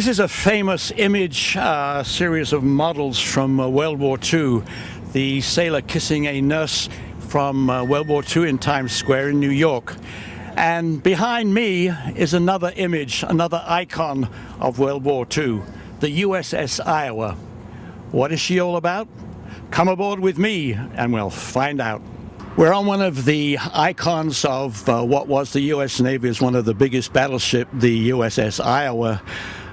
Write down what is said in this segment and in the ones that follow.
This is a famous image series of models from World War II. The sailor kissing a nurse from World War II in Times Square in New York. And behind me is another image, another icon of World War II, the USS Iowa. What is she all about? Come aboard with me and we'll find out. We're on one of the icons of what was the U.S. Navy as one of the biggest battleship, the USS Iowa.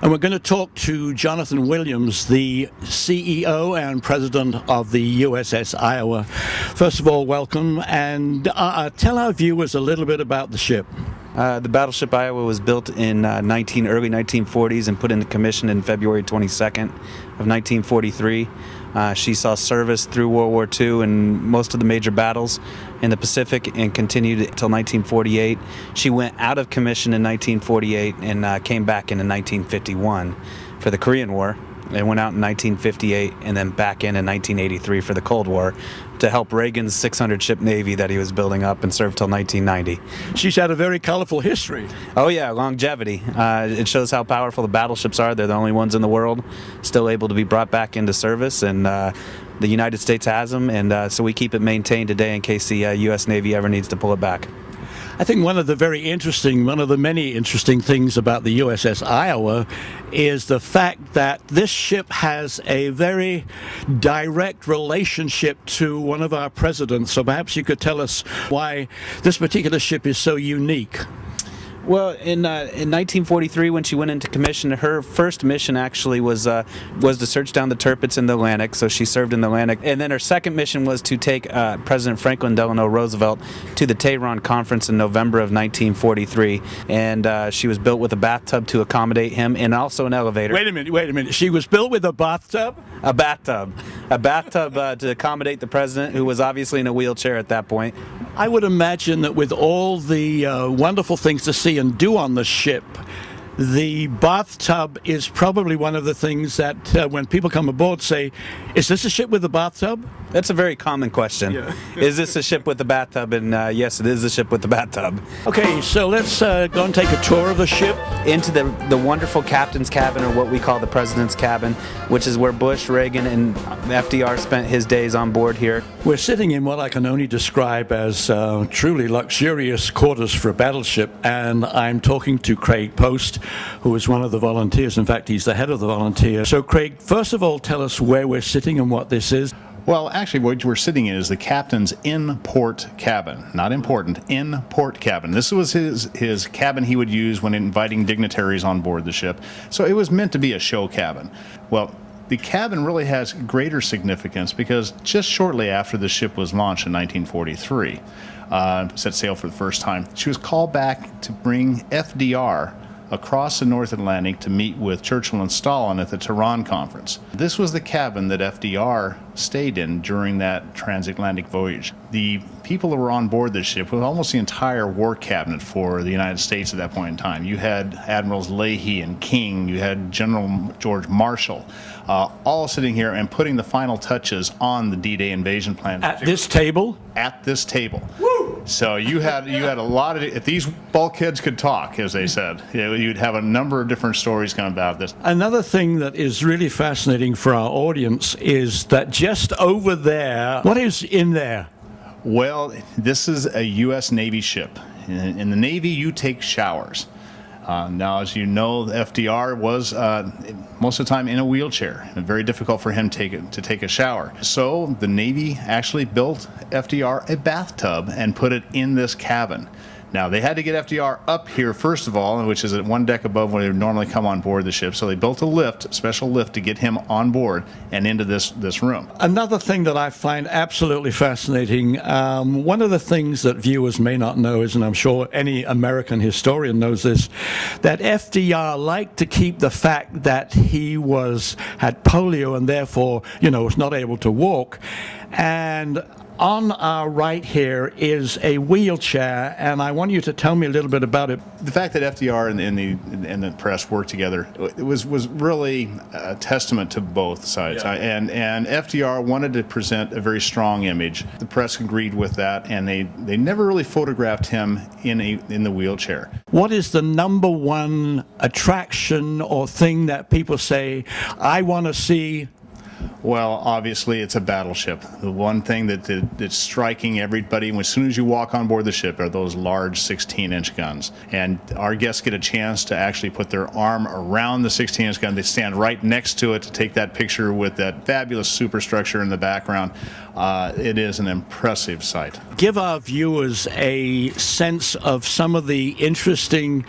And we're going to talk to Jonathan Williams, the CEO and president of the USS Iowa. First of all, welcome, and tell our viewers a little bit about the ship. The battleship Iowa was built in early 1940s and put into commission in February 22nd of 1943. She saw service through World War II and most of the major battles in the Pacific and continued until 1948. She went out of commission in 1948 and came back in 1951 for the Korean War, and went out in 1958 and then back in 1983 for the Cold War to help Reagan's 600-ship Navy that he was building up, and served till 1990. She's had a very colorful history. Oh yeah, longevity. It shows how powerful the battleships are. They're the only ones in the world still able to be brought back into service, and the United States has them, and so we keep it maintained today in case the U.S. Navy ever needs to pull it back. I think one of the many interesting things about the USS Iowa is the fact that this ship has a very direct relationship to one of our presidents. So perhaps you could tell us why this particular ship is so unique. Well, in 1943, when she went into commission, her first mission actually was to search down the Tirpitz in the Atlantic. So she served in the Atlantic, and then her second mission was to take President Franklin Delano Roosevelt to the Tehran Conference in November of 1943. And she was built with a bathtub to accommodate him, and also an elevator. Wait a minute. She was built with a bathtub? A bathtub to accommodate the president, who was obviously in a wheelchair at that point. I would imagine that with all the wonderful things to see and do on the ship, the bathtub is probably one of the things that when people come aboard say, is this a ship with a bathtub? That's a very common question. Yeah. Is this a ship with a bathtub? And yes, it is a ship with a bathtub. Okay, so let's go and take a tour of the ship. Into the wonderful captain's cabin, or what we call the president's cabin, which is where Bush, Reagan, and FDR spent his days on board here. We're sitting in what I can only describe as truly luxurious quarters for a battleship, and I'm talking to Craig Post, who is one of the volunteers. In fact, he's the head of the volunteer. So Craig, first of all, tell us where we're sitting and what this is. Well, actually, what we're sitting in is the captain's in-port cabin. Not important, in-port cabin. This was his cabin he would use when inviting dignitaries on board the ship. So it was meant to be a show cabin. Well, the cabin really has greater significance because just shortly after the ship was launched in 1943, set sail for the first time, she was called back to bring FDR across the North Atlantic to meet with Churchill and Stalin at the Tehran Conference. This was the cabin that FDR stayed in during that transatlantic voyage. The people that were on board this ship was almost the entire war cabinet for the United States at that point in time. You had Admirals Leahy and King, you had General George Marshall, all sitting here and putting the final touches on the D-Day invasion plan. At this table? At this table. Woo! So you had a lot of, if these bulkheads could talk, as they said, you'd have a number of different stories coming about this. Another thing that is really fascinating for our audience is that just over there, what is in there? Well, this is a U.S. Navy ship. In the Navy, you take showers. Now, as you know, FDR was most of the time in a wheelchair, and very difficult for him to take a shower. So the Navy actually built FDR a bathtub and put it in this cabin. Now, they had to get FDR up here, first of all, which is at one deck above where they would normally come on board the ship. So they built a special lift to get him on board and into this room. Another thing that I find absolutely fascinating, one of the things that viewers may not know is, and I'm sure any American historian knows this, that FDR liked to keep the fact that he had polio and therefore, was not able to walk. And On our right here is a wheelchair, and I want you to tell me a little bit about it. The fact that FDR and the press worked together, it was really a testament to both sides. Yeah. And FDR wanted to present a very strong image. The press agreed with that, and they never really photographed him in the wheelchair. What is the number one attraction or thing that people say, I want to see? Well, obviously, it's a battleship. The one thing that's striking everybody as soon as you walk on board the ship are those large 16-inch guns. And our guests get a chance to actually put their arm around the 16-inch gun. They stand right next to it to take that picture with that fabulous superstructure in the background. It is an impressive sight. Give our viewers a sense of some of the interesting,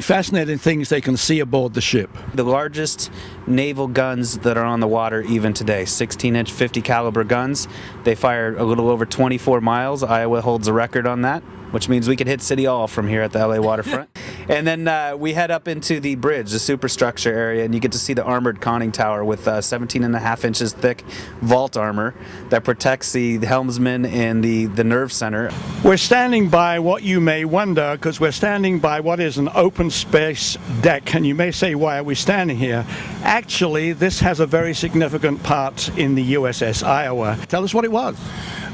fascinating things they can see aboard the ship. The largest naval guns that are on the water even today, 16-inch 50 caliber guns. They fire a little over 24 miles. Iowa holds a record on that, which means we could hit City Hall from here at the LA waterfront. And then we head up into the bridge, the superstructure area, and you get to see the armored conning tower with 17.5 inches thick vault armor that protects the helmsman and the nerve center. We're standing by what you may wonder, because we're standing by what is an open space deck, and you may say, why are we standing here? Actually, this has a very significant part in the USS Iowa. Tell us what it was.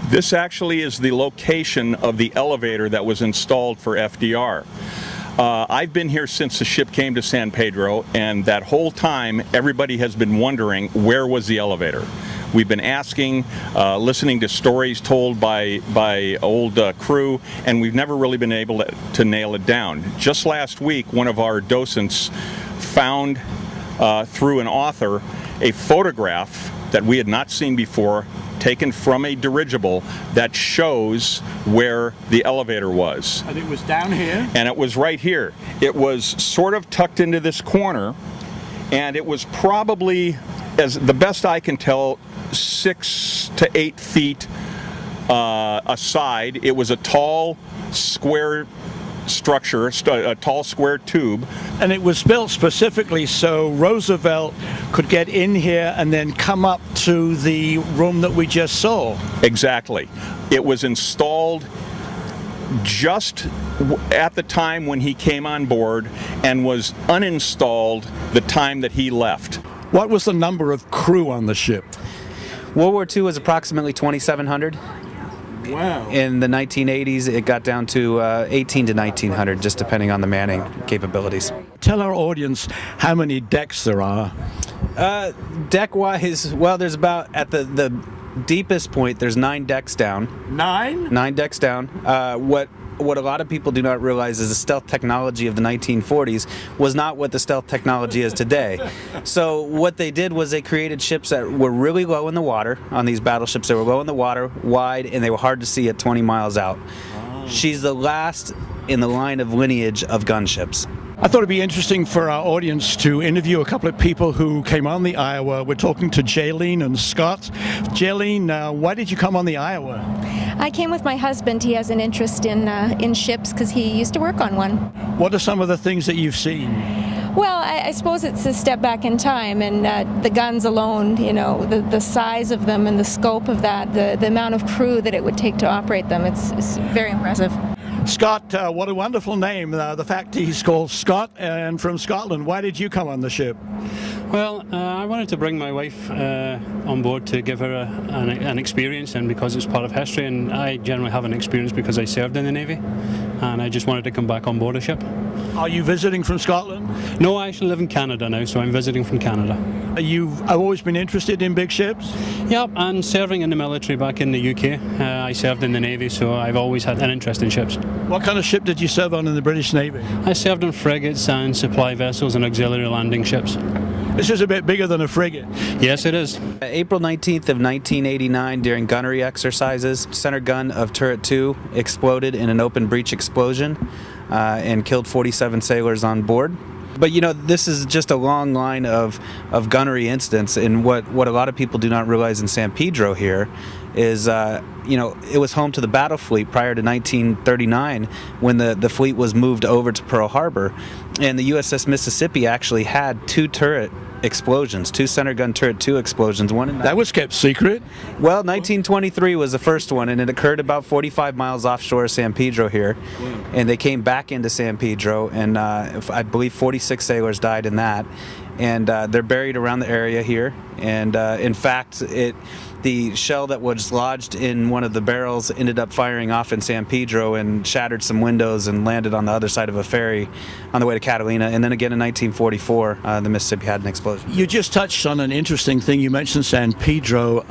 This actually is the location of the elevator that was installed for FDR. I've been here since the ship came to San Pedro, and that whole time everybody has been wondering, where was the elevator? We've been asking, listening to stories told by old crew, and we've never really been able to nail it down. Just last week, one of our docents found, through an author, a photograph that we had not seen before, taken from a dirigible that shows where the elevator was. And it was down here? And it was right here. It was sort of tucked into this corner, and it was probably, as the best I can tell, 6 to 8 feet aside. It was a tall, square structure, a tall square tube. And it was built specifically so Roosevelt could get in here and then come up to the room that we just saw. Exactly. It was installed just at the time when he came on board and was uninstalled the time that he left. What was the number of crew on the ship? World War II was approximately 2,700. Wow. In the 1980s, it got down to 18 to 1,900, just depending on the manning capabilities. Tell our audience how many decks there are. Deck-wise, well, there's about, at the deepest point, there's 9 decks down. 9? 9 decks down. What a lot of people do not realize is the stealth technology of the 1940s was not what the stealth technology is today. So what they did was they created ships that were really low in the water. On these battleships, they were low in the water, wide, and they were hard to see at 20 miles out. She's the last in the line of lineage of gunships. I thought it'd be interesting for our audience to interview a couple of people who came on the Iowa. We're talking to Jaylene and Scott. Jaylene, why did you come on the Iowa? I came with my husband. He has an interest in ships because he used to work on one. What are some of the things that you've seen? Well, I suppose it's a step back in time, and the guns alone, you know, the size of them and the scope of that, the amount of crew that it would take to operate them, it's very impressive. Scott, what a wonderful name. The fact he's called Scott and from Scotland. Why did you come on the ship? Well, I wanted to bring my wife on board to give her an experience, and because it's part of history, and I generally have an experience because I served in the Navy, and I just wanted to come back on board a ship. Are you visiting from Scotland? No, I actually live in Canada now, so I'm visiting from Canada. You've always been interested in big ships? Yep, and serving in the military back in the UK. I served in the Navy, so I've always had an interest in ships. What kind of ship did you serve on in the British Navy? I served on frigates and supply vessels and auxiliary landing ships. This is a bit bigger than a frigate. Yes, it is. April 19th of 1989, during gunnery exercises, center gun of turret 2 exploded in an open breech explosion and killed 47 sailors on board. But you know, this is just a long line of gunnery incidents, and what a lot of people do not realize in San Pedro here is, you know, it was home to the battle fleet prior to 1939 when the fleet was moved over to Pearl Harbor, and the USS Mississippi actually had 2 turret explosions, 2 center gun turret 2 explosions. One in That was kept secret. Well, 1923 was the first one, and it occurred about 45 miles offshore of San Pedro here. And they came back into San Pedro, and I believe 46 sailors died in that. And they're buried around the area here. And in fact, the shell that was lodged in one of the barrels ended up firing off in San Pedro and shattered some windows and landed on the other side of a ferry on the way to Catalina. And then again in 1944, the Mississippi had an explosion. You just touched on an interesting thing. You mentioned San Pedro.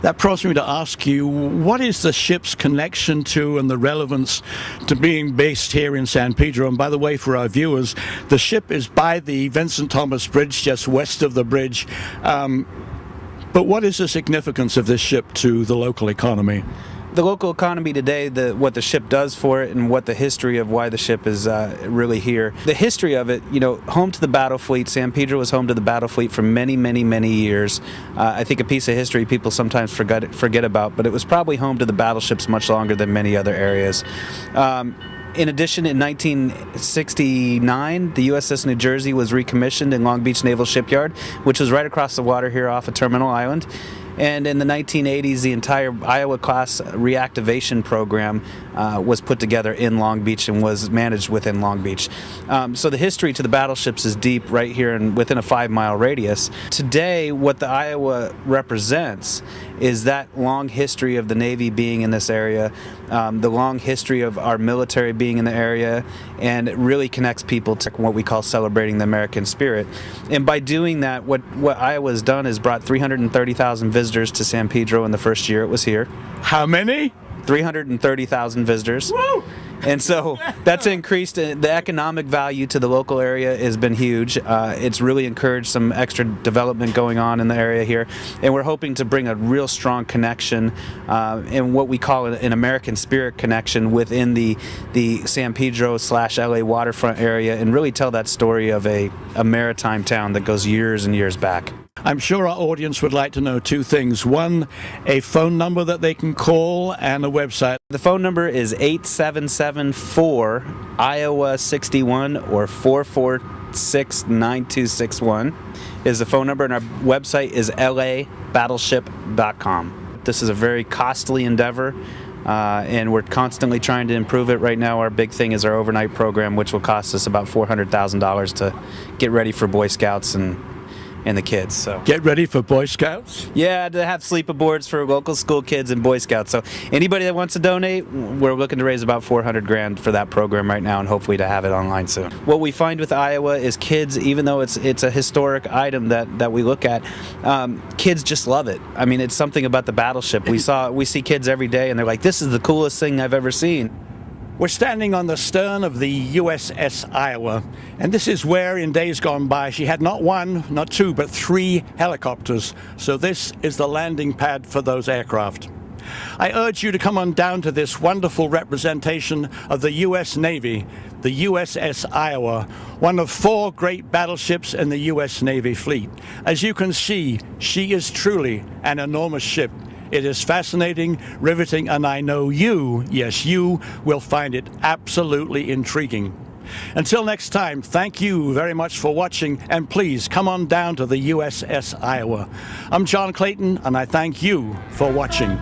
That prompts me to ask you, what is the ship's connection to and the relevance to being based here in San Pedro? And by the way, for our viewers, the ship is by the Vincent Thomas Bridge, just west of the bridge. But what is the significance of this ship to the local economy? The local economy today, what the ship does for it, and what the history of why the ship is really here. The history of it, home to the battle fleet. San Pedro was home to the battle fleet for many, many, many years. I think a piece of history people sometimes forget about, but it was probably home to the battleships much longer than many other areas. In addition, in 1969, the USS New Jersey was recommissioned in Long Beach Naval Shipyard, which was right across the water here off of Terminal Island. And in the 1980s, the entire Iowa-class reactivation program was put together in Long Beach and was managed within Long Beach. So the history to the battleships is deep right here and within a 5-mile radius. Today, what the Iowa represents is that long history of the Navy being in this area, the long history of our military being in the area, and it really connects people to what we call celebrating the American spirit. And by doing that, what Iowa's done is brought 330,000 visitors to San Pedro in the first year it was here. How many? 330,000 visitors. Woo! And so that's increased. The economic value to the local area has been huge. It's really encouraged some extra development going on in the area here. And we're hoping to bring a real strong connection and what we call an American spirit connection within the San Pedro / LA waterfront area, and really tell that story of a maritime town that goes years and years back. I'm sure our audience would like to know 2 things. one, a phone number that they can call, and a website. The phone number is 877-4-IOWA-61 or 446-9261 is the phone number, and our website is labattleship.com. This is a very costly endeavor. And we're constantly trying to improve it. Right now, our big thing is our overnight program, which will cost us about $400,000 to get ready for Boy Scouts and the kids. So Get ready for Boy Scouts? yeah, to have sleepaboards for local school kids and Boy Scouts. So anybody that wants to donate, we're looking to raise about $400,000 for that program right now, and hopefully to have it online soon. What we find with Iowa is kids, even though it's a historic item that we look at, kids just love it. I mean, it's something about the battleship. We see kids every day, and they're like, "This is the coolest thing I've ever seen." We're standing on the stern of the USS Iowa, and this is where in days gone by she had not 1, not 2, but 3 helicopters. So this is the landing pad for those aircraft. I urge you to come on down to this wonderful representation of the U.S. Navy, the USS Iowa, one of 4 great battleships in the U.S. Navy fleet. As you can see, she is truly an enormous ship. It is fascinating, riveting, and I know you, yes, you, will find it absolutely intriguing. Until next time, thank you very much for watching, and please come on down to the USS Iowa. I'm John Clayton, and I thank you for watching.